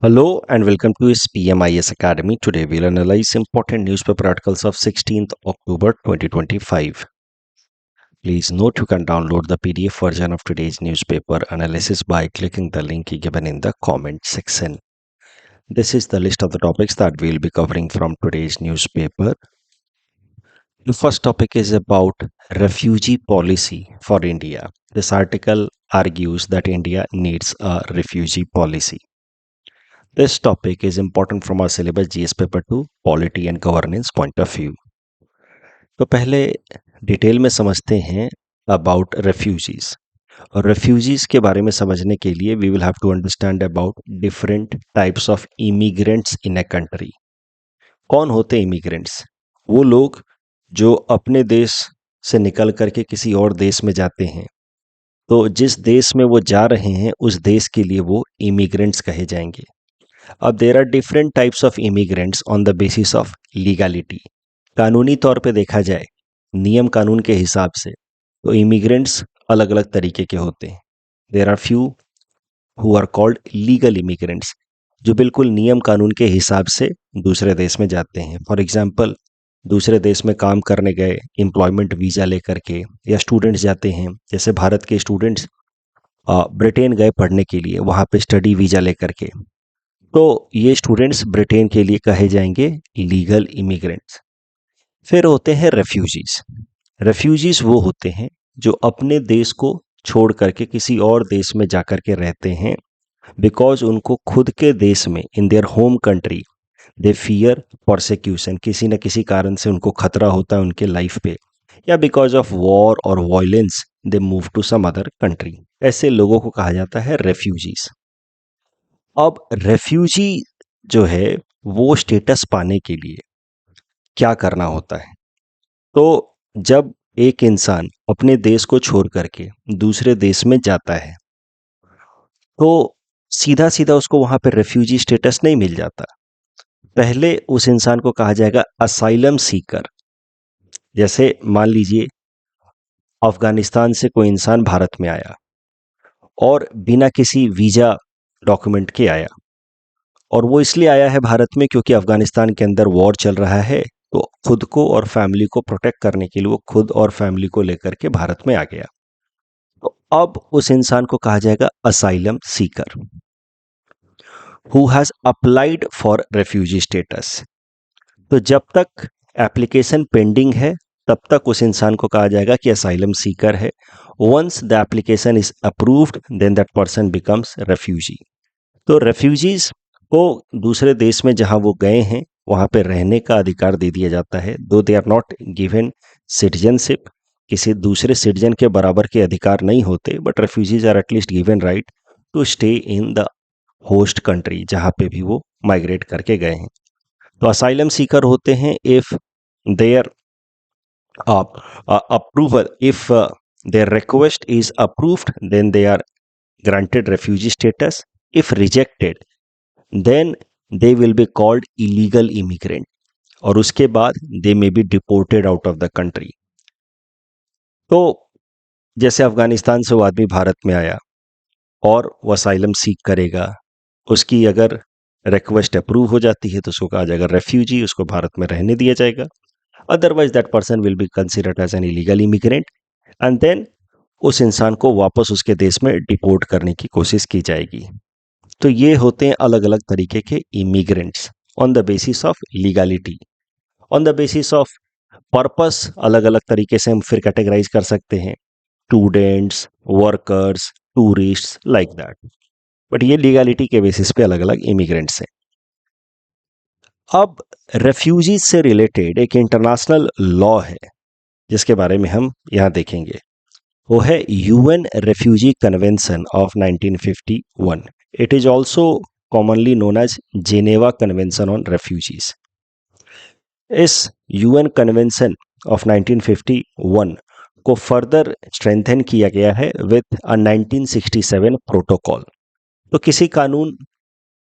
Hello and welcome to SPMIS Academy. Today we'll analyze important newspaper articles of 16th October 2025. Please note you can download the PDF version of today's newspaper analysis by clicking the link given in the comment section. This is the list of the topics that we'll be covering from today's newspaper. The first topic is about refugee policy for India. This article argues that India needs a refugee policy. This topic is important from our syllabus GS paper 2 polity and governance point of view. तो पहले detail में समझते हैं about refugees. और refugees के बारे में समझने के लिए we will have to understand about different types of immigrants in a country. कौन होते हैं इमिग्रेंट्स? वो लोग जो अपने देश से निकल करके किसी और देश में जाते हैं, तो जिस देश में वो जा रहे हैं उस देश के लिए वो इमिग्रेंट्स कहे जाएंगे। अब there are different types of immigrants on the basis of legality. कानूनी तौर पे देखा जाए, नियम कानून के हिसाब से, तो इमिग्रेंट्स अलग अलग तरीके के होते हैं। There are few who are called legal immigrants, जो बिल्कुल नियम कानून के हिसाब से दूसरे देश में जाते हैं। फॉर एग्जाम्पल, दूसरे देश में काम करने गए एम्प्लॉयमेंट वीज़ा लेकर के, या स्टूडेंट्स जाते हैं, जैसे भारत के स्टूडेंट्स ब्रिटेन गए पढ़ने के लिए, वहाँ पे स्टडी वीज़ा लेकर के, तो ये स्टूडेंट्स ब्रिटेन के लिए कहे जाएंगे लीगल इमिग्रेंट्स। फिर होते हैं रेफ्यूजीज। रेफ्यूजीज वो होते हैं जो अपने देश को छोड़ करके किसी और देश में जाकर के रहते हैं, बिकॉज उनको खुद के देश में, in their home country, they fear prosecution, किसी न किसी कारण से उनको खतरा होता है उनके लाइफ पे, या बिकॉज ऑफ वॉर और violence they move to some other country. ऐसे लोगों को कहा जाता है रेफ्यूजीज। अब रेफ्यूजी जो है वो स्टेटस पाने के लिए क्या करना होता है? तो जब एक इंसान अपने देश को छोड़ करके दूसरे देश में जाता है, तो सीधा सीधा उसको वहां पे रेफ्यूजी स्टेटस नहीं मिल जाता। पहले उस इंसान को कहा जाएगा असाइलम सीकर। जैसे मान लीजिए अफगानिस्तान से कोई इंसान भारत में आया और बिना किसी वीजा डॉक्यूमेंट के आया, और वो इसलिए आया है भारत में क्योंकि अफगानिस्तान के अंदर वॉर चल रहा है, तो खुद को और फैमिली को प्रोटेक्ट करने के लिए वो खुद और फैमिली को लेकर के भारत में आ गया। तो अब उस इंसान को कहा जाएगा asylum Sikar who has applied for refugee status. तो जब तक एप्लीकेशन पेंडिंग है तब तक उस इंसान को कहा जाएगा कि असाइलम सीकर है। Once the application is approved then that person becomes refugee. तो रेफ्यूजीज को दूसरे देश में जहां वो गए हैं वहां पे रहने का अधिकार दे दिया जाता है, though they are not given citizenship, किसी दूसरे सिटीजन के बराबर के अधिकार नहीं होते, but refugees are at least given right to stay in the host country जहां पे भी वो माइग्रेट करके गए हैं। तो असाइलम सीकर होते हैं if their approval, if their request is approved then they are granted refugee status. If rejected then they will be called illegal immigrant, और उसके बाद they may be deported out of the country. तो जैसे अफगानिस्तान से वो आदमी भारत में आया और वो असाइलम सीक करेगा, उसकी अगर रिक्वेस्ट अप्रूव हो जाती है तो उसको कहा जाएगा रेफ्यूजी, उसको भारत में रहने दिया जाएगा। Otherwise that person will be considered as an illegal immigrant and then उस इंसान को वापस उसके देश में डिपोर्ट करने की कोशिश की जाएगी। तो ये होते हैं अलग अलग तरीके के immigrants on the basis of legality. On the basis of purpose अलग अलग तरीके से हम फिर कैटेगराइज कर सकते हैं, students, workers, tourists, like that. But ये लीगलिटी के बेसिस पे अलग अलग इमिग्रेंट्स हैं। अब रेफ्यूजीज से रिलेटेड एक इंटरनेशनल लॉ है जिसके बारे में हम यहाँ देखेंगे, वो है UN refugee convention of 1951। It is also commonly known as Geneva convention on refugees. इस यूएन कन्वेंशन ऑफ 1951 को फर्दर स्ट्रेंथन किया गया है विथ अ 1967 प्रोटोकॉल। तो किसी कानून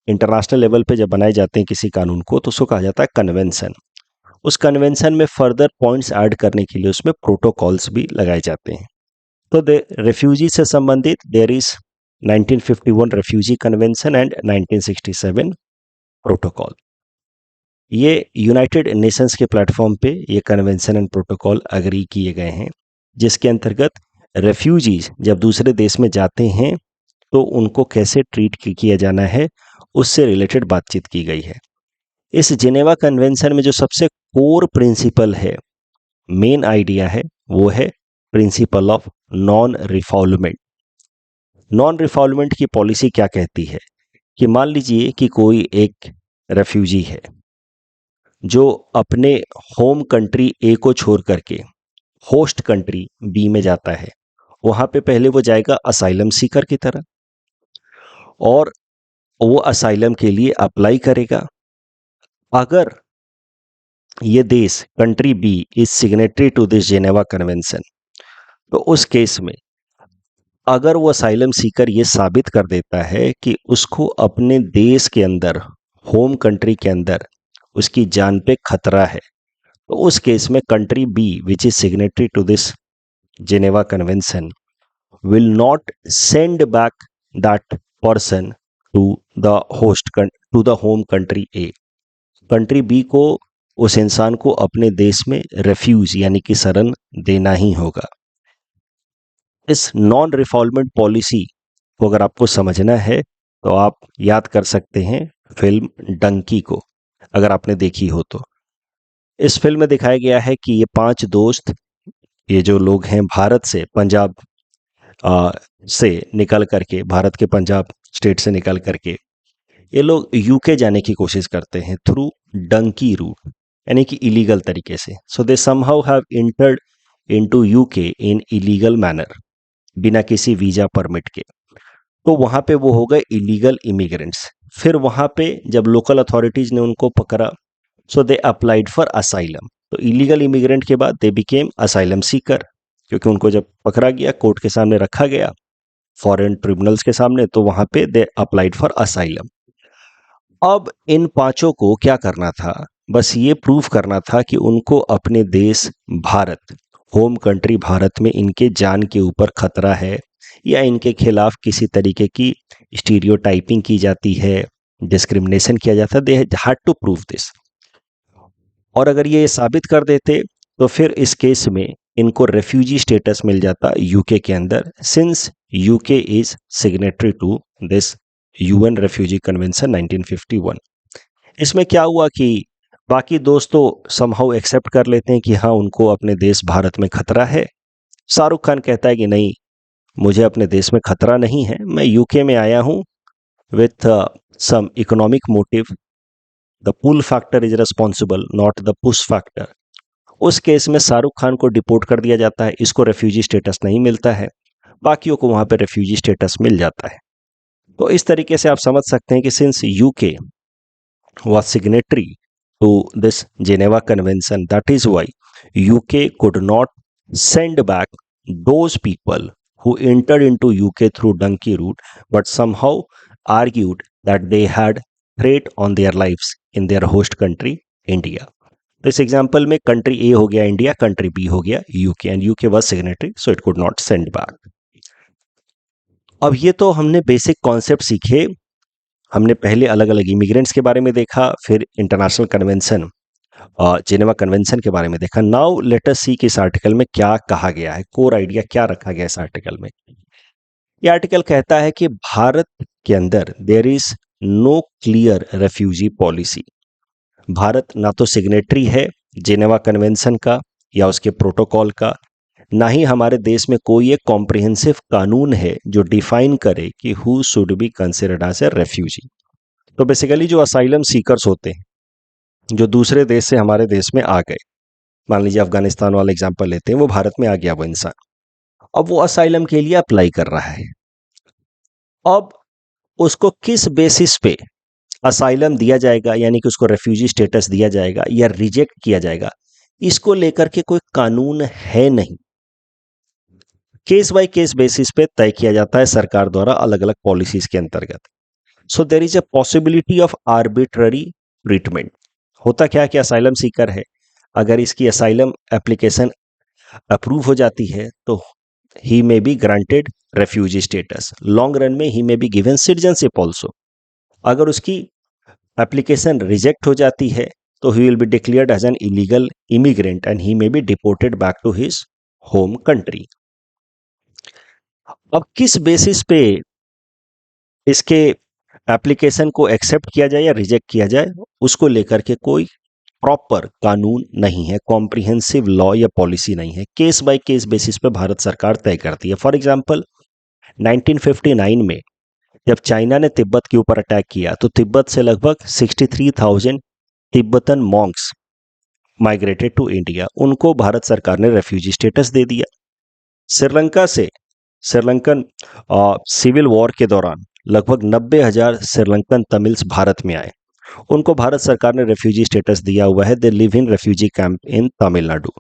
इंटरनेशनल लेवल पे जब बनाए जाते हैं किसी कानून को, तो उसको कहा जाता है कन्वेंशन। उस कन्वेंशन में फर्दर पॉइंट्स ऐड करने के लिए उसमें प्रोटोकॉल्स भी लगाए जाते हैं। तो रेफ्यूजी से संबंधित there is 1951 refugee convention and 1967 protocol. ये यूनाइटेड नेशंस के प्लेटफॉर्म पे ये कन्वेंशन एंड प्रोटोकॉल अग्री किए गए हैं, जिसके अंतर्गत रेफ्यूजीज जब दूसरे देश में जाते हैं तो उनको कैसे ट्रीट किया जाना है, उससे रिलेटेड बातचीत की गई है। इस जिनेवा कन्वेंशन में जो सबसे कोर प्रिंसिपल है, मेन आइडिया है, वो है प्रिंसिपल ऑफ नॉन रिफॉल्वमेंट। नॉन रिफॉल्वमेंट की पॉलिसी क्या कहती है कि मान लीजिए कि कोई एक रेफ्यूजी है जो अपने होम कंट्री ए को छोड़ करके होस्ट कंट्री बी में जाता है। वहां पे पहले वो जाएगा असाइलम सीकर की तरह, और वो असाइलम के लिए अप्लाई करेगा। अगर ये देश country B is signatory to this Geneva convention, तो उस केस में अगर वो असाइलम सीकर ये साबित कर देता है कि उसको अपने देश के अंदर, होम कंट्री के अंदर उसकी जान पे खतरा है, तो उस केस में country B which is signatory to this Geneva convention will not send back that person to the to the home country A। Country B को, उस इंसान को अपने देश में रेफ्यूज यानी कि शरण देना ही होगा। इस नॉन रिफॉल्वमेंट पॉलिसी को अगर आपको समझना है तो आप याद कर सकते हैं फिल्म डंकी को, अगर आपने देखी हो तो। इस फिल्म में दिखाया गया है कि ये 5 दोस्त, ये जो लोग हैं भारत से, पंजाब से निकल करके, भारत के पंजाब स्टेट से निकल करके ये लोग यूके जाने की कोशिश करते हैं थ्रू डंकी रूट, यानी कि इलीगल तरीके से। So they somehow have entered into UK in illegal manner, बिना किसी वीजा परमिट के। तो वहां पे वो हो गए इलीगल इमिग्रेंट्स। फिर वहां पे जब लोकल अथॉरिटीज ने उनको पकड़ा, सो दे अप्लाइड फॉर असाइलम। तो इलीगल इमिग्रेंट के बाद दे बिकेम असाइलम सीकर, क्योंकि उनको जब पकड़ा गया, कोर्ट के सामने रखा गया, फॉरेन ट्रिब्यूनल्स के सामने, तो वहां पे दे अप्लाइड फॉर असाइलम। अब इन 5 को क्या करना था, बस ये प्रूव करना था कि उनको अपने देश भारत, होम कंट्री भारत में इनके जान के ऊपर खतरा है, या इनके खिलाफ किसी तरीके की स्टीरियोटाइपिंग की जाती है, डिस्क्रिमिनेशन किया जाता है। They had to prove this. और अगर ये साबित कर देते तो फिर इस केस में इनको रेफ्यूजी स्टेटस मिल जाता यूके के अंदर, since UK is signatory to this UN refugee convention 1951। इसमें क्या हुआ कि बाकी दोस्त तो समहाउ एक्सेप्ट कर लेते हैं कि हाँ, उनको अपने देश भारत में खतरा है। शाहरुख खान कहता है कि नहीं, मुझे अपने देश में खतरा नहीं है, मैं यूके में आया हूँ with some economic motive, the pull factor is responsible not the push factor. उस केस में शाहरुख खान को डिपोर्ट कर दिया जाता है, इसको रेफ्यूजी स्टेटस नहीं मिलता है, बाकियों को वहां पे रेफ्यूजी स्टेटस मिल जाता है। तो इस तरीके से आप समझ सकते हैं कि since UK was signatory to this Geneva convention, that is why UK could not send back those people who entered into UK through donkey route, but somehow argued that they had threat on their lives in their host country India। तो इस example में country ए हो गया India, country B हो गया UK, and UK was signatory so it could not send back. अब ये तो हमने बेसिक कॉन्सेप्ट सीखे। हमने पहले अलग अलग इमिग्रेंट्स के बारे में देखा, फिर इंटरनेशनल कन्वेंशन, जिनेवा कन्वेंशन के बारे में देखा। नाउ लेट अस सी कि इस आर्टिकल में क्या कहा गया है, कोर आइडिया क्या रखा गया इस आर्टिकल में। यह आर्टिकल कहता है कि भारत के अंदर there is no clear refugee policy. Bharat ना तो सिग्नेटरी है जिनेवा कन्वेंशन का या उसके प्रोटोकॉल का, ना ही हमारे देश में कोई एक कॉम्प्रिहेंसिव कानून है जो डिफाइन करे कि who should be considered as a refugee. तो बेसिकली जो असाइलम सीकर्स होते हैं, जो दूसरे देश से हमारे देश में आ गए, मान लीजिए अफगानिस्तान वाला एग्जांपल लेते हैं, वो भारत में आ गया वो इंसान, अब वो असाइलम के लिए अप्लाई कर रहा है। अब उसको किस बेसिस पे असाइलम दिया जाएगा, यानी कि उसको रेफ्यूजी स्टेटस दिया जाएगा या रिजेक्ट किया जाएगा, इसको लेकर के कोई कानून है नहीं। केस बाय केस बेसिस पे तय किया जाता है सरकार द्वारा अलग अलग पॉलिसीज के अंतर्गत। So there is a possibility of arbitrary treatment. होता क्या कि असाइलम सीकर है, अगर इसकी असाइलम एप्लीकेशन अप्रूव हो जाती है तो he may be granted refugee status. Long run में he may be given citizenship also. अगर उसकी एप्लीकेशन रिजेक्ट हो जाती है तो he will be declared as an illegal immigrant and he may be deported back to his home country. अब किस basis पे इसके एप्लीकेशन को एक्सेप्ट किया जाए या रिजेक्ट किया जाए, उसको लेकर के कोई प्रॉपर कानून नहीं है, कॉम्प्रिहेंसिव लॉ या पॉलिसी नहीं है. केस बाय केस बेसिस पे भारत सरकार तय करती है. फॉर एग्जांपल 1959 में जब चाइना ने तिब्बत के ऊपर अटैक किया तो तिब्बत से लगभग 63,000 Tibetan monks migrated to India. उनको भारत सरकार ने रेफ्यूजी स्टेटस दे दिया. श्रीलंका से श्रीलंकन सिविल वॉर के दौरान लगभग 90,000 श्रीलंकन तमिल्स भारत में आए. उनको भारत सरकार ने रेफ्यूजी स्टेटस दिया हुआ है. They live in refugee camp in Tamil Nadu.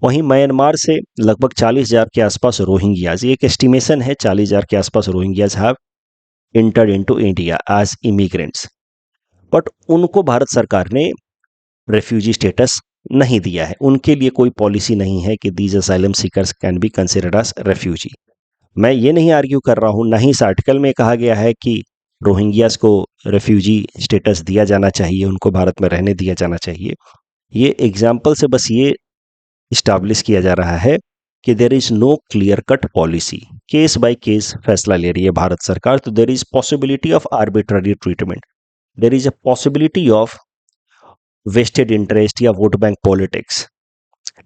वहीं म्यांमार से लगभग 40,000 के आसपास रोहिंग्याज, एक एस्टिमेशन है 40,000 के आसपास Rohingyas have entered into India as immigrants. But उनको भारत सरकार ने रेफ्यूजी स्टेटस नहीं दिया है. उनके लिए कोई पॉलिसी नहीं है कि these asylum seekers can be considered as refugee. मैं ये नहीं आर्ग्यू कर रहा हूं, ना ही इस आर्टिकल में कहा गया है कि रोहिंग्यास को रेफ्यूजी स्टेटस दिया जाना चाहिए, उनको भारत में रहने दिया जाना चाहिए. ये एग्जाम्पल से बस ये इस्टाब्लिश किया जा रहा है कि there is no clear cut policy. Case by case फैसला ले रही है भारत सरकार. तो there is possibility of arbitrary treatment, there is a possibility of vested interest या वोट बैंक पॉलिटिक्स.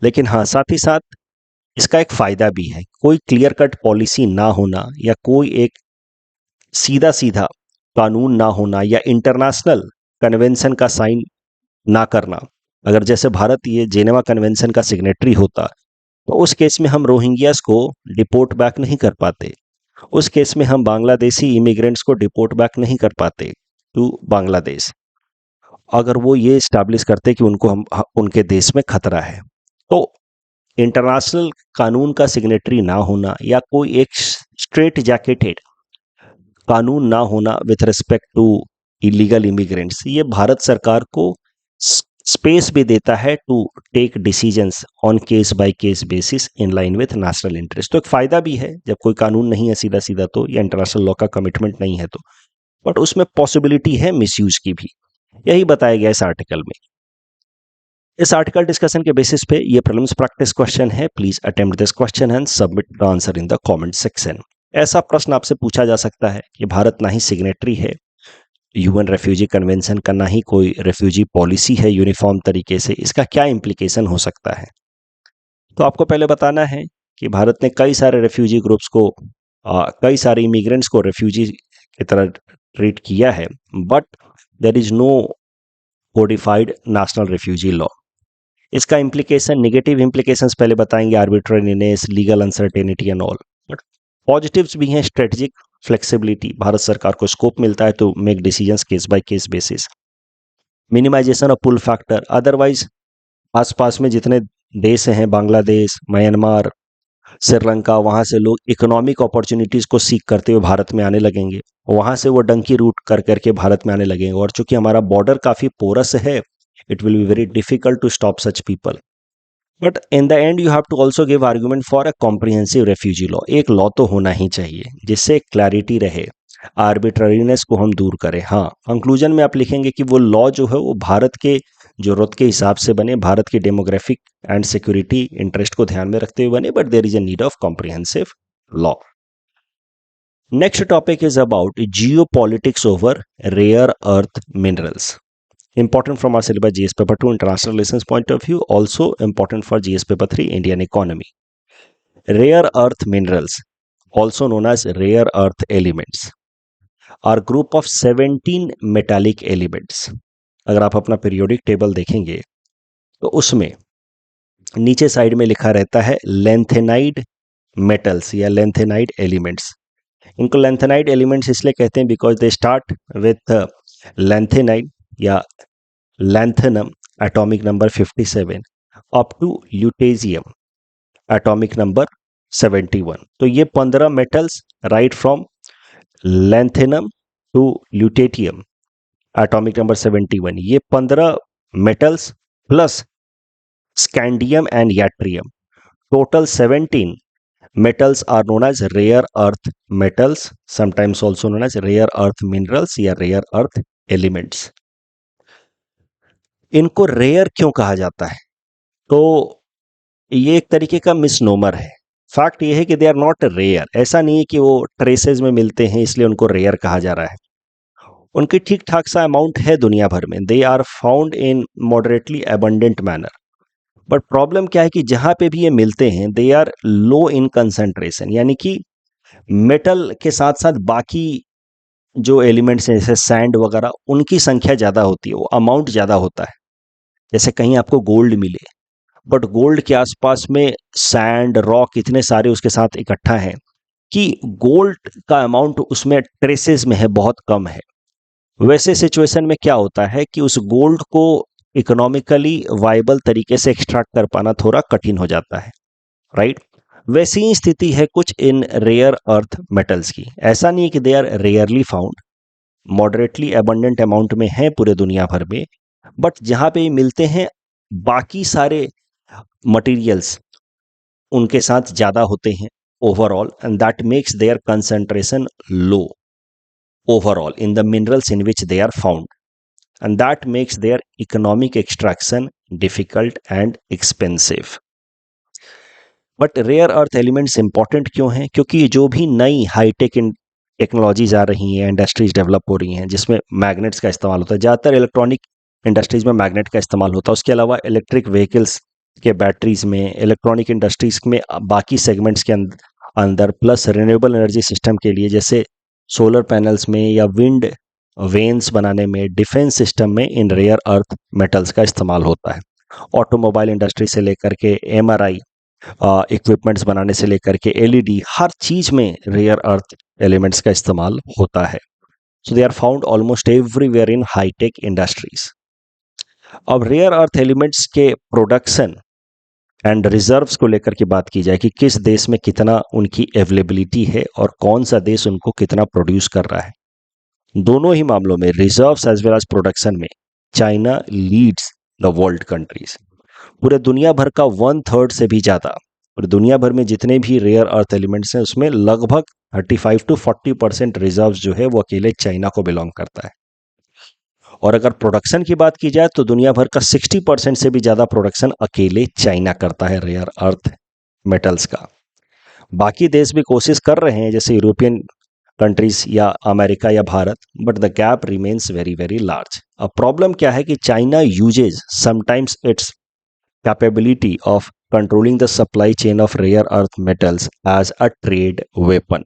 लेकिन हाँ, साथ ही साथ इसका एक फायदा भी है. कोई क्लियर कट पॉलिसी ना होना या कोई एक सीधा सीधा कानून ना होना या इंटरनेशनल कन्वेंशन का साइन ना करना. अगर जैसे भारत ये जेनेवा कन्वेंशन का सिग्नेटरी होता तो उस केस में हम रोहिंग्यास को डिपोर्ट बैक नहीं कर पाते. उस केस में हम बांग्लादेशी इमिग्रेंट्स को डिपोर्ट बैक नहीं कर पाते टू बांग्लादेश, अगर वो ये स्टैब्लिश करते कि उनको हम उनके देश में खतरा है. तो इंटरनेशनल कानून का सिग्नेटरी ना होना या कोई एक स्ट्रेट जैकेटेड कानून ना होना with respect to illegal immigrants, ये भारत सरकार को स्पेस भी देता है to take decisions on case by case basis in line with national interest. तो एक फायदा भी है जब कोई कानून नहीं है सीधा सीधा तो, या इंटरनेशनल लॉ का कमिटमेंट नहीं है तो, बट उसमें पॉसिबिलिटी है मिसयूज की भी. यही बताया गया इस आर्टिकल में. इस आर्टिकल डिस्कशन के बेसिस पे ये प्रीलिम्स प्रैक्टिस क्वेश्चन है. Please attempt this question and submit the answer in the comment section. ऐसा प्रश्न आपसे पूछा जा सकता है कि भारत ना ही सिग्नेटरी है यूएन रेफ्यूजी कन्वेंशन का, ना ही कोई रेफ्यूजी पॉलिसी है यूनिफॉर्म तरीके से, इसका क्या इम्प्लीकेशन हो सकता है. तो आपको पहले बताना है कि भारत ने कई सारे रेफ्यूजी ग्रुप्स को कई सारे इमिग्रेंट्स को रेफ्यूजी की तरह ट्रीट किया है, but there is no codified national refugee law. इसका इम्प्लीकेशन, नेगेटिव इम्प्लीकेशंस पहले बताएंगे, arbitrariness, legal uncertainty and all. But positives भी हैं, स्ट्रेटेजिक फ्लेक्सिबिलिटी, भारत सरकार को स्कोप मिलता है तो make decisions case by case basis. Minimization of pull factor, otherwise आसपास में जितने देश हैं, बांग्लादेश, म्यांमार, श्रीलंका, वहाँ से लोग इकोनॉमिक अपॉर्चुनिटीज़ को सीख करते हुए भारत में आने लगेंगे. वहाँ से वो डंकी रूट कर करके भारत में आने लगेंगे. और चूंकि हमारा बॉर्डर काफ़ी पोरस है, it will be very difficult to stop such people. But in the end you have to also give argument for a comprehensive refugee law. एक लॉ तो होना ही चाहिए जिससे क्लैरिटी रहे, आर्बिट्ररीनेस को हम दूर करें. हाँ, कंक्लूजन में आप लिखेंगे कि वो लॉ जो है वो भारत के जरूरत के हिसाब से बने, भारत की डेमोग्राफिक एंड सिक्योरिटी इंटरेस्ट को ध्यान में रखते हुए बने, but there is a need of comprehensive law. Next topic is about geopolitics over rare earth minerals. Important from our syllabus GS paper 2 international relations point of view, also important for GS paper 3 Indian economy. Rare earth minerals, also known as rare earth elements, are group of 17 metallic elements. अगर आप अपना periodic table देखेंगे तो उसमें नीचे side में लिखा रहता है lanthanide metals या lanthanide elements. इनको lanthanide elements इसलिए कहते हैं because they start with lanthanide या lanthanum atomic number 57 up to lutetium atomic number 71. तो ये 15 metals right from lanthanum to lutetium atomic number 71, ये 15 metals plus scandium and yttrium, total 17 Metals are known as rare earth metals, sometimes also known as rare earth minerals या rare earth elements. इनको rare क्यों कहा जाता है? तो ये एक तरीके का मिसनोमर है. फैक्ट ये है कि दे आर नॉट रेयर. ऐसा नहीं है कि वो ट्रेसेस में मिलते हैं इसलिए उनको रेयर कहा जा रहा है. उनकी ठीक ठाक सा अमाउंट है दुनिया भर में. They are found in moderately abundant manner. But problem क्या है कि जहां पे भी ये मिलते हैं they are low in concentration, यानी कि मेटल के साथ साथ बाकी जो एलिमेंट्स हैं जैसे सैंड वगैरह उनकी संख्या ज़्यादा होती है, वो अमाउंट ज़्यादा होता है. जैसे कहीं आपको गोल्ड मिले बट गोल्ड के आसपास में सैंड रॉक इतने सारे उसके साथ इकट्ठा हैं कि गोल्ड का अमाउंट उसमें ट्रेसेस में है, बहुत कम है. वैसे सिचुएशन में क्या होता है कि उस गोल्ड को इकोनॉमिकली वाइबल तरीके से एक्सट्रैक्ट कर पाना थोड़ा कठिन हो जाता है, राइट. वैसी ही स्थिति है कुछ इन रेयर अर्थ मेटल्स की. ऐसा नहीं है कि they are rarely found, moderately abundant amount में है पूरे दुनिया भर में, बट जहां पे ये मिलते हैं बाकी सारे मटेरियल्स उनके साथ ज्यादा होते हैं overall, and that makes there concentration low overall in the minerals in which they are found, and that makes their economic extraction difficult and expensive. But rare earth elements important क्यों हैं? क्योंकि जो भी नई हाईटेक टेक्नोलॉजीज आ रही हैं, industries develop हो रही हैं जिसमें मैग्नेट्स का इस्तेमाल होता है, ज़्यादातर इलेक्ट्रॉनिक इंडस्ट्रीज में मैग्नेट का इस्तेमाल होता है. उसके अलावा इलेक्ट्रिक व्हीकल्स के बैटरीज में, इलेक्ट्रॉनिक इंडस्ट्रीज में, बाकी सेगमेंट्स के अंदर प्लस रिन्यूएबल एनर्जी सिस्टम के लिए जैसे सोलर पैनल्स में या विंड वेन्स बनाने में, डिफेंस सिस्टम में इन रेयर अर्थ मेटल्स का इस्तेमाल होता है. ऑटोमोबाइल इंडस्ट्री से लेकर के एमआरआई इक्विपमेंट्स बनाने से लेकर के एलईडी, हर चीज में रेयर अर्थ एलिमेंट्स का इस्तेमाल होता है. So they are found almost everywhere in high tech industries. अब रेयर अर्थ एलिमेंट्स के प्रोडक्शन एंड रिजर्व्स को लेकर के बात की जाए कि किस देश में कितना उनकी अवेलेबिलिटी है और कौन सा देश उनको कितना प्रोड्यूस कर रहा है. दोनों ही मामलों में, reserves as well as production में, China leads the world countries. पूरे दुनिया भर का 1/3 से भी ज़्यादा, पूरे दुनिया भर में जितने भी रेयर अर्थ एलिमेंट्स हैं उसमें लगभग 35 to 40% रिजर्व्स जो है वो अकेले चाइना को बिलोंग करता है. और अगर प्रोडक्शन की बात की जाए तो दुनिया भर का 60% से भी ज़्यादा प्रोडक्शन अकेले चाइना करता है रेयर अर्थ मेटल्स का. बाकी देश भी कोशिश कर रहे हैं जैसे यूरोपियन कंट्रीज या अमेरिका या Bharat, but the gap remains very very large. अब प्रॉब्लम क्या है कि China uses sometimes its capability of controlling the supply chain of rare earth metals as a trade weapon.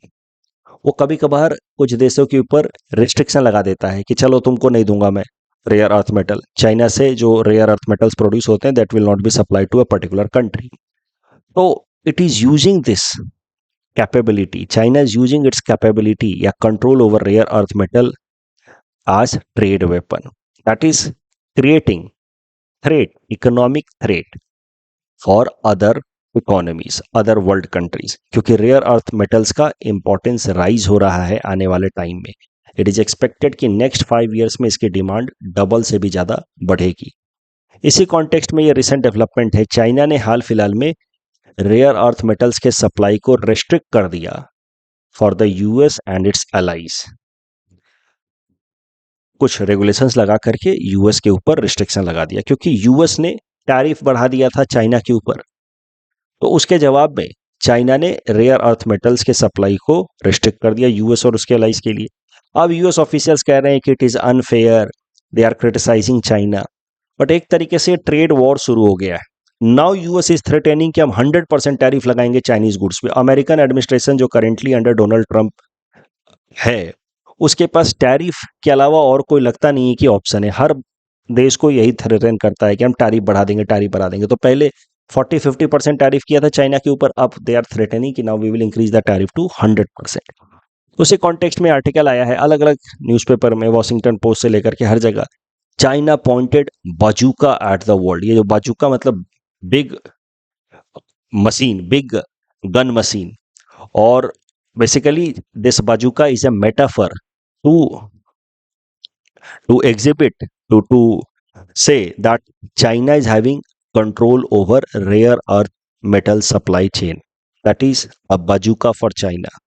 वो कभी कभार कुछ देशों के ऊपर रिस्ट्रिक्शन लगा देता है कि चलो तुमको नहीं दूंगा मैं रेयर अर्थ मेटल. चाइना से जो रेयर अर्थ मेटल्स प्रोड्यूस होते हैं that will not be supply to a particular country. तो it is using this capability. China is using its capability या control over rare earth metal as trade weapon. That is creating threat, economic threat for other economies, other world countries. क्योंकि rare earth metals का importance rise हो रहा है आने वाले time में. It is expected कि next 5 years में इसकी डिमांड डबल से भी ज़्यादा बढ़ेगी. इसी कॉन्टेक्स्ट में ये रिसेंट डेवलपमेंट है. चाइना ने हाल फिलहाल में रेयर अर्थ मेटल्स के सप्लाई को रेस्ट्रिक्ट कर दिया for the US and it's allies. कुछ रेगुलेशंस लगा करके यूएस के ऊपर रिस्ट्रिक्शन लगा दिया क्योंकि यूएस ने टैरिफ बढ़ा दिया था चाइना के ऊपर. तो उसके जवाब में चाइना ने रेयर अर्थ मेटल्स के सप्लाई को रिस्ट्रिक्ट कर दिया यूएस और उसके एलाइज के लिए. अब यूएस ऑफिशियल्स कह रहे हैं कि it is unfair, they are criticizing China. But एक तरीके से ट्रेड वॉर शुरू हो गया है. नाउ यूएस इज थ्रेटनिंग कि हम 100% टैरिफ लगाएंगे चाइनीज गुड्स पे. अमेरिकन एडमिनिस्ट्रेशन जो करेंटली अंडर डोनाल्ड ट्रंप है उसके पास टैरिफ के अलावा और कोई लगता नहीं है कि ऑप्शन है. हर देश को यही थ्रेटन करता है कि हम टैरिफ बढ़ा देंगे, टैरिफ बढ़ा देंगे. तो पहले 40-50% टैरिफ किया था चाइना के ऊपर, अब दे आर थ्रेटनिंग कि now we will increase the tariff to 100%. उसी कॉन्टेक्स्ट में आर्टिकल आया है अलग अलग न्यूज़पेपर में, वॉशिंगटन पोस्ट से लेकर के हर जगह, China pointed bazooka at the world. ये जो बाजूका मतलब big machine, big gun machine. और basically this bazooka is a metaphor to exhibit, to say that China is having control over rare earth metal supply chain. That is a बाजूका for China.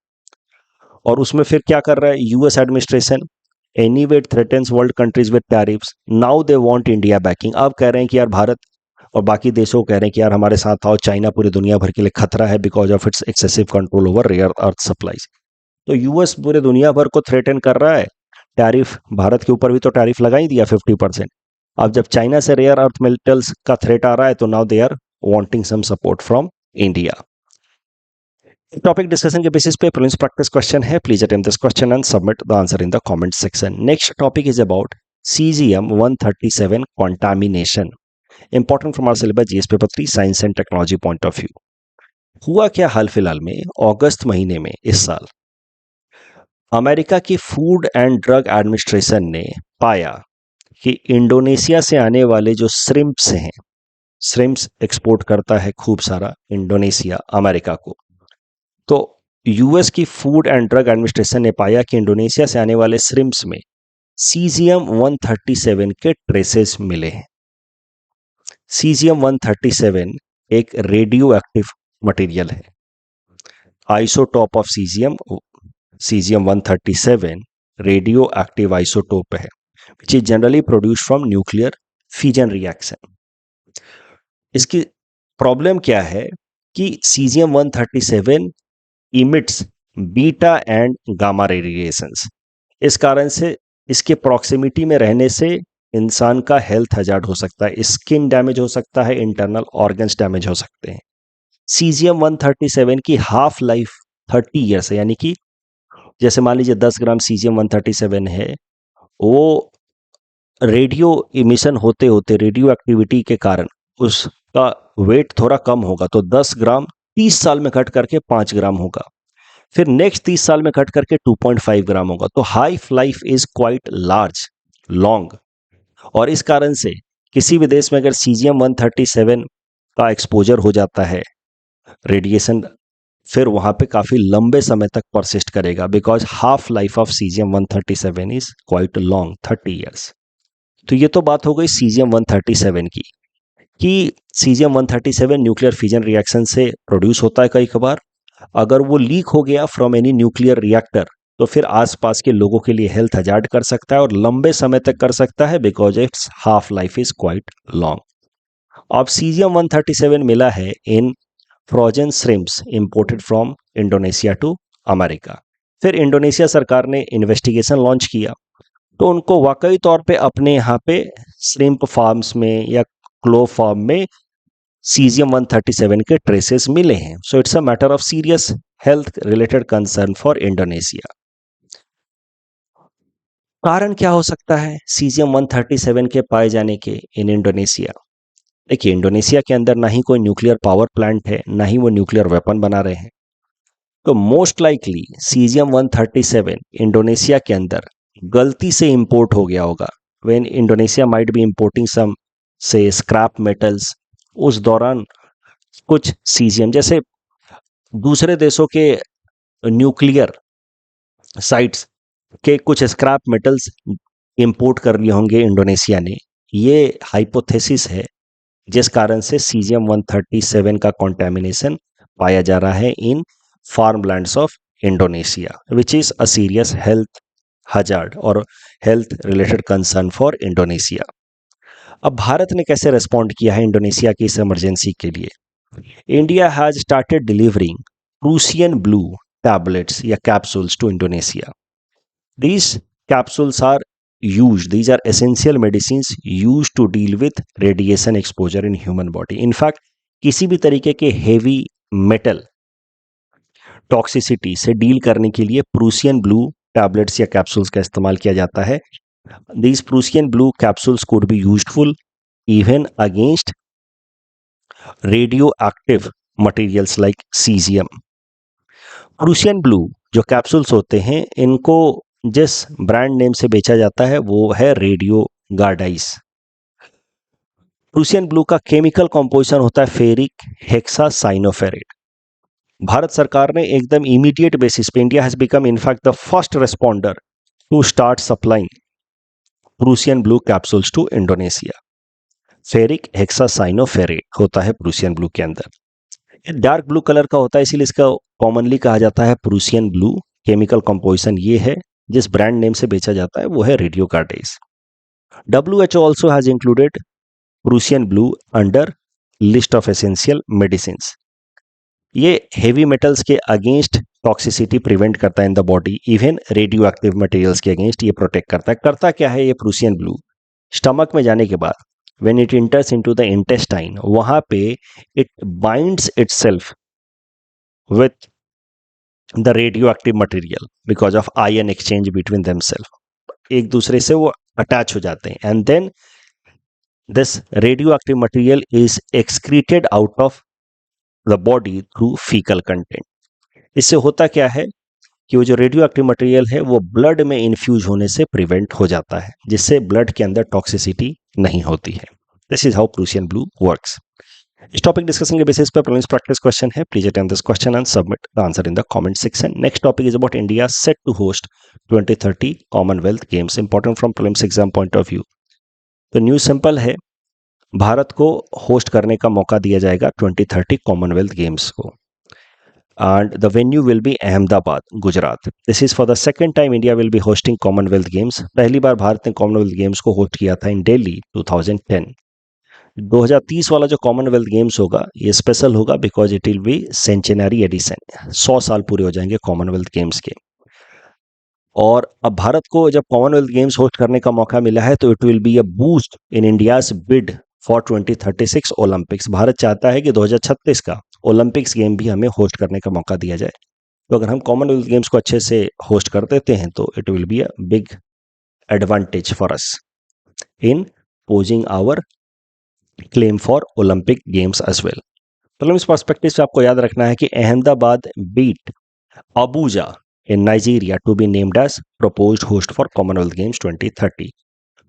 और उसमें फिर क्या कर रहा है US administration, anyway it threatens world countries with tariffs, now they want India banking. अब कह रहे हैं कि यार भारत और बाकी देशों कह रहे हैं कि यार हमारे साथ आओ, चाइना पूरी दुनिया भर के लिए खतरा है because of its excessive control over rare earth supplies. तो यूएस पूरे दुनिया भर को थ्रेटन कर रहा है, टैरिफ भारत के ऊपर भी तो टैरिफ लगा ही दिया 50%। अब जब चाइना से रेयर अर्थ मेटल्स का थ्रेट आ रहा है तो now they are wanting some support from India. Topic discussion के बेसिस पे प्रीलिम्स प्रैक्टिस क्वेश्चन है, please attempt this question and submit the answer in the comment section. Next topic is about cesium 137 contamination, important from our syllabus GS paper 3 science and technology point of view. हुआ क्या हाल फिलहाल में अगस्त महीने में इस साल America की food and drug administration ने पाया कि इंडोनेशिया से आने वाले जो श्रिम्प्स हैं, श्रिम्प्स एक्सपोर्ट करता है खूब सारा इंडोनेशिया अमेरिका को, तो यूएस की फूड एंड ड्रग एडमिनिस्ट्रेशन ने पाया कि इंडोनेशिया से आने वाले श्रिम्प्स में सीजियम 137 के ट्रेसेस मिले हैं। सीजियम 137 एक रेडियो एक्टिव मटेरियल है, isotope of caesium, caesium 137 radioactive isotope है which is generally produce from nuclear fusion reaction. इसकी प्रॉब्लम क्या है कि caesium 137 emits beta and gamma radiations, इस कारण से इसके प्रॉक्सिमिटी में रहने से इंसान का हेल्थ हजार्ड हो सकता है, स्किन डैमेज हो सकता है, इंटरनल ऑर्गन्स डैमेज हो सकते हैं। सीजियम 137 की हाफ लाइफ 30 ईयर्स है, यानी कि जैसे मान लीजिए 10 ग्राम सीजियम 137 है, वो रेडियो इमिशन होते होते रेडियो एक्टिविटी के कारण उसका वेट थोड़ा कम होगा, तो 10 ग्राम 30 साल में घट करके 5 ग्राम होगा, फिर नेक्स्ट 30 साल में घट करके 2.5 ग्राम होगा। तो half life is quite large long, और इस कारण से किसी भी देश में अगर सीजियम 137 का एक्सपोजर हो जाता है रेडिएशन, फिर वहां पे काफी लंबे समय तक परसिस्ट करेगा because half life of caesium 137 is quite long 30 years. तो ये तो बात हो गई सीजियम 137 की कि सीजियम 137 न्यूक्लियर फ्यूजन रिएक्शन से प्रोड्यूस होता है कई कबार, अगर वो लीक हो गया फ्रॉम एनी न्यूक्लियर रिएक्टर तो फिर आसपास के लोगों के लिए हेल्थ हजार्ड कर सकता है और लंबे समय तक कर सकता है because it's half life is quite long. अब सीजियम 137 मिला है in frozen shrimps imported from Indonesia to America. फिर इंडोनेशिया सरकार ने इन्वेस्टिगेशन लॉन्च किया तो उनको वाकई तौर पे अपने यहाँ पे श्रिम्प फार्म्स में या क्लो फार्म में सीजियम 137 के ट्रेसेस मिले हैं। So it's a matter of serious health related concern for Indonesia. कारण क्या हो सकता है सीजियम 137 के पाए जाने के इन इंडोनेशिया? देखिए, इंडोनेशिया के अंदर ना ही कोई न्यूक्लियर पावर प्लांट है, ना ही वो न्यूक्लियर वेपन बना रहे हैं, तो मोस्ट लाइकली सीजियम 137 इंडोनेशिया के अंदर गलती से इंपोर्ट हो गया होगा। When Indonesia might be importing some से स्क्रैप मेटल्स, उस दौरान कुछ सीजियम जैसे दूसरे देशों के न्यूक्लियर साइट्स के कुछ स्क्रैप मेटल्स इंपोर्ट कर लिए होंगे इंडोनेशिया ने, ये हाइपोथेसिस है जिस कारण से सीजियम 137 का कंटामिनेशन पाया जा रहा है in farmlands of Indonesia which is a serious health hazard और health related concern for Indonesia. अब भारत ने कैसे रेस्पॉन्ड किया है इंडोनेशिया की इस इमरजेंसी के लिए? India has started delivering Prussian blue tablets या capsules to Indonesia. These capsules are used, these are essential medicines used to deal with radiation exposure in human body. In fact, किसी भी तरीके के heavy metal toxicity से deal करने के लिए Prussian blue tablets या कैप्सूल्स का इस्तेमाल किया जाता है। These Prussian blue capsules could be useful even against radioactive materials like cesium. Prussian blue जो कैप्सूल्स होते हैं, इनको जिस ब्रांड नेम से बेचा जाता है वो है रेडियो गार्डाइस। प्रूसियन ब्लू का केमिकल कॉम्पोजिशन होता है फेरिक हेक्सासाइनोफेरेट। भारत सरकार ने एकदम इमीडिएट बेसिस पे, India has become in fact the first responder to start supplying Prussian blue capsules to Indonesia. Ferric hexacyanoferrate होता है प्रूसियन ब्लू के अंदर। ये डार्क ब्लू कलर का होता है, इसीलिए इसका कॉमनली कहा जाता है प्रूसियन ब्लू। केमिकल कंपोजिशन ये है, जिस ब्रांड नेम से बेचा जाता है वो है radio cartage. WHO also has included Prussian blue under list of essential medicines. ये हेवी मेटल्स के अगेंस्ट टॉक्सिसिटी प्रिवेंट करता है in the body, even radio active materials के अगेंस्ट ये प्रोटेक्ट करता है। करता क्या है ये प्रूसियन ब्लू? स्टमक में जाने के बाद when it enters into the intestine, वहां पे it binds itself with the radioactive material because of ion exchange between themselves. एक दूसरे से वो अटैच हो जाते हैं and then this radioactive material is excreted out of the body through faecal content. इससे होता क्या है कि वो जो रेडियो एक्टिव मटेरियल है वो ब्लड में इन्फ्यूज होने से प्रिवेंट हो जाता है, जिससे ब्लड के अंदर टॉक्सिसिटी नहीं होती है। This is how Prussian blue works. इस टॉपिक डिस्कशन के बेसिस पर प्रीलिम्स प्रैक्टिस क्वेश्चन है। Please attempt this question and submit the answer in the comment section. Next topic is about India set to host 2030 Commonwealth games, important from prelims exam point of view. तो news simple है, भारत को host करने का मौका दिया जाएगा 2030 Commonwealth games को, and the venue will be Ahmedabad, Gujarat. This is for the second time India will be hosting Commonwealth Games. पहली बार भारत ने कॉमनवेल्थ गेम्स को होस्ट किया था इन दिल्ली 2010। 2030 वाला जो कॉमनवेल्थ गेम्स होगा ये स्पेशल होगा because it will be centenary edition, 100 साल पूरे हो जाएंगे कॉमनवेल्थ गेम्स के। और अब भारत को जब कॉमनवेल्थ गेम्स होस्ट करने का मौका मिला है तो it will be a boost in India's bid for 2036 Olympics. Bharat चाहता है कि 2036 का ओलंपिक्स गेम भी हमें होस्ट करने का मौका दिया जाए। तो अगर हम कॉमनवेल्थ गेम्स को अच्छे से होस्ट कर देते हैं तो it will be a big advantage for us in posing our claim for Olympic games as well. तो इस पर्सपेक्टिव से आपको याद रखना है कि Ahmedabad beat Abuja in Nigeria to be named as proposed host for Commonwealth Games 2030.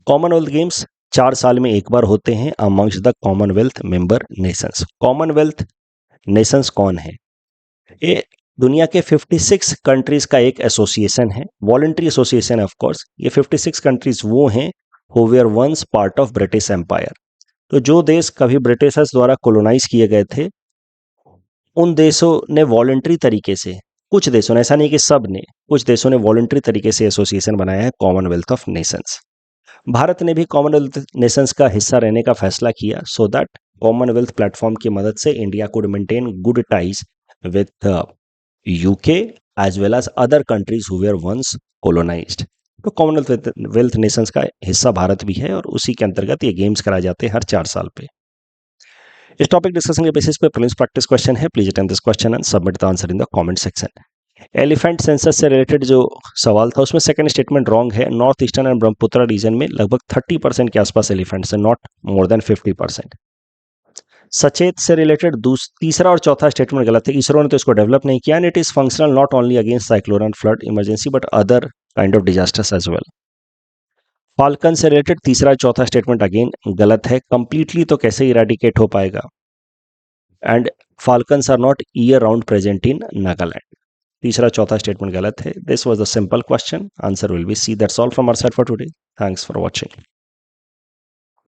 Commonwealth Games 4 साल में एक बार होते हैं amongst the Commonwealth member nations. Commonwealth nations कौन है? ये दुनिया के 56 कंट्रीज का एक एसोसिएशन है, वॉलंटरी एसोसिएशन ऑफ कोर्स। ये 56 कंट्रीज वो हैं who were once part of British Empire. तो जो देश कभी ब्रिटिशर्स द्वारा कोलोनाइज किए गए थे उन देशों ने वॉलंटरी तरीके से, कुछ देशों ने, ऐसा नहीं कि सब ने, कुछ देशों ने वॉलंटरी तरीके से एसोसिएशन बनाया है कॉमनवेल्थ ऑफ नेशंस। भारत ने भी कॉमनवेल्थ नेशंस का हिस्सा रहने का फैसला किया सो दैट कॉमनवेल्थ प्लेटफॉर्म की मदद से India could maintain good ties with UK as well as other countries who were once colonized. तो कॉमनवेल्थ नेशंस का हिस्सा भारत भी है और उसी के अंतर्गत ये गेम्स कराए जाते हैं हर 4 साल पे। इस टॉपिक डिस्कशन के बेसिस पे प्रीलिम्स प्रैक्टिस क्वेश्चन है। Please attempt this question and submit the answer in the comment section. Elephant census से रिलेटेड जो सवाल था उसमें सेकंड स्टेटमेंट रॉन्ग है। North eastern and Brahmaputra region में लगभग 30% के आसपास एलिफेंट्स हैं, नॉट मोर देन 50%। सचेत से रिलेटेड तीसरा और चौथा स्टेटमेंट गलत है। इसरो ने तो इसको डेवलप नहीं किया and it is functional not only against cyclone and flood emergency but other kind of disasters as well. Falcon से रिलेटेड तीसरा चौथा स्टेटमेंट अगेन गलत है। कंप्लीटली तो कैसे इरेडिकेट हो पाएगा, and falcons are not year round present in Nagaland. तीसरा चौथा स्टेटमेंट गलत है। This was the simple question, answer will be C. That's all from our side for today. Thanks for watching.